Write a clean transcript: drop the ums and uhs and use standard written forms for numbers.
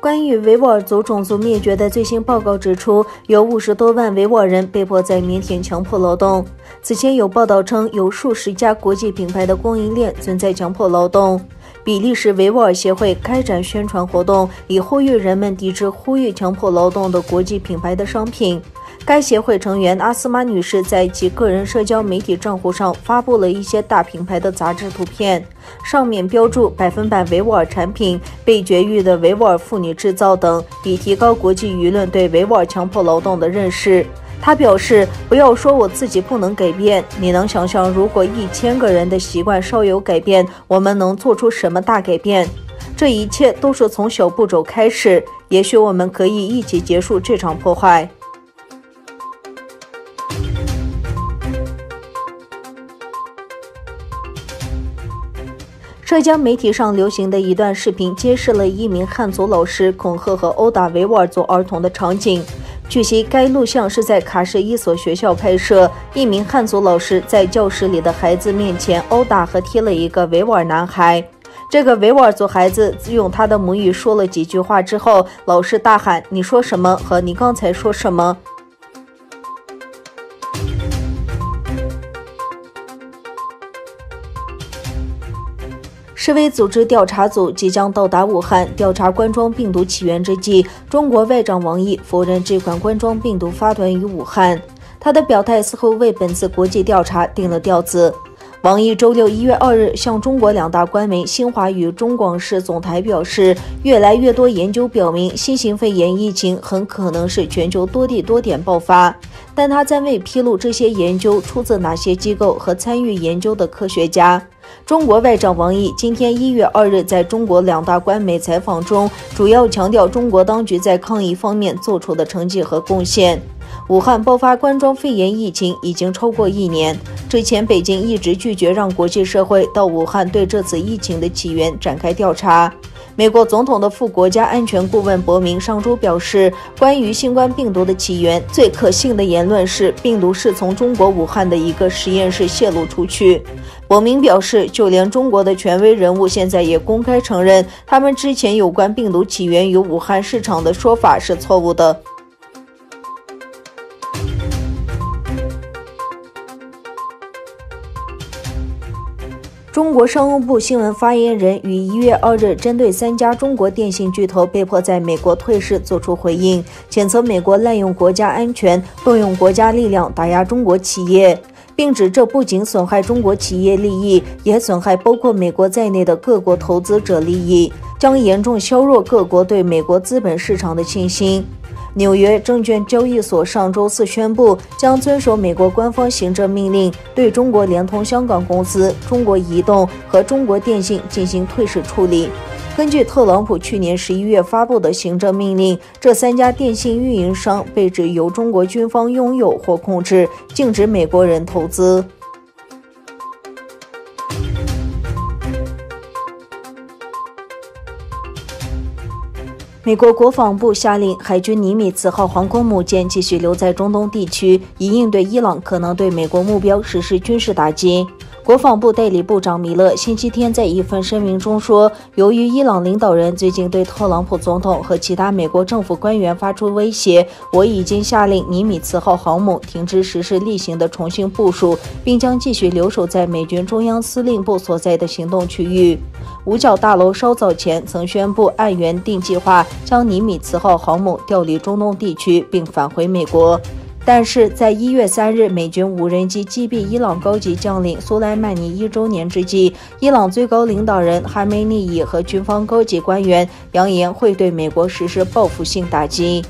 关于维吾尔族种族灭绝的最新报告指出，有50多万维吾尔人被迫在缅甸强迫劳动。此前有报道称，有数十家国际品牌的供应链存在强迫劳动。比利时维吾尔协会开展宣传活动，以呼吁人们抵制呼吁强迫劳动的国际品牌的商品。该协会成员阿斯玛女士在其个人社交媒体账户上发布了一些大品牌的杂志图片，上面标注100%维吾尔产品、被绝育的维吾尔妇女制造等，以提高国际舆论对维吾尔强迫劳动的认识。他表示，不要说我自己不能改变，你能想象如果1000个人的习惯稍有改变，我们能做出什么大改变？这一切都是从小步骤开始，也许我们可以一起结束这场破坏。社交媒体上流行的一段视频揭示了一名汉族老师恐吓和殴打维吾尔族儿童的场景。据悉，该录像是在喀什一所学校拍摄，一名汉族老师在教室里的孩子面前殴打和踢了一个维吾尔男孩。这个维吾尔族孩子用他的母语说了几句话之后，老师大喊：“你说什么？和你刚才说什么？”世卫组织调查组即将到达武汉调查冠状病毒起源之际，中国外长王毅否认这款冠状病毒发端于武汉。他的表态似乎为本次国际调查定了调子。王毅周六1月2日向中国2大官媒新华与中广视总台表示，越来越多研究表明新型肺炎疫情很可能是全球多地多点爆发，但他暂未披露这些研究出自哪些机构和参与研究的科学家。中国外长王毅今天1月2日在中国2大官媒采访中，主要强调中国当局在抗疫方面做出的成绩和贡献。武汉爆发冠状肺炎疫情已经超过1年，之前北京一直拒绝让国际社会到武汉对这次疫情的起源展开调查。美国总统的副国家安全顾问伯明上周表示，关于新冠病毒的起源，最可信的言论是病毒是从中国武汉的一个实验室泄露出去。伯明表示，就连中国的权威人物现在也公开承认，他们之前有关病毒起源于武汉市场的说法是错误的。中国商务部新闻发言人于1月2日针对3家中国电信巨头被迫在美国退市作出回应，谴责美国滥用国家安全，动用国家力量打压中国企业，并指这不仅损害中国企业利益，也损害包括美国在内的各国投资者利益，将严重削弱各国对美国资本市场的信心。纽约证券交易所上周四宣布，将遵守美国官方行政命令，对中国联通香港公司、中国移动和中国电信进行退市处理。根据特朗普去年11月发布的行政命令，这3家电信运营商被指由中国军方拥有或控制，禁止美国人投资。美国国防部下令海军尼米兹号航空母舰继续留在中东地区，以应对伊朗可能对美国目标实施军事打击。国防部代理部长米勒星期天在一份声明中说，由于伊朗领导人最近对特朗普总统和其他美国政府官员发出威胁，我已经下令尼米兹号航母停止实施例行的重新部署，并将继续留守在美军中央司令部所在的行动区域。五角大楼稍早前曾宣布按原定计划将尼米兹号航母调离中东地区并返回美国。但是在1月3日美军无人机击毙伊朗高级将领苏莱曼尼1周年之际，伊朗最高领导人哈梅内伊和军方高级官员扬言会对美国实施报复性打击。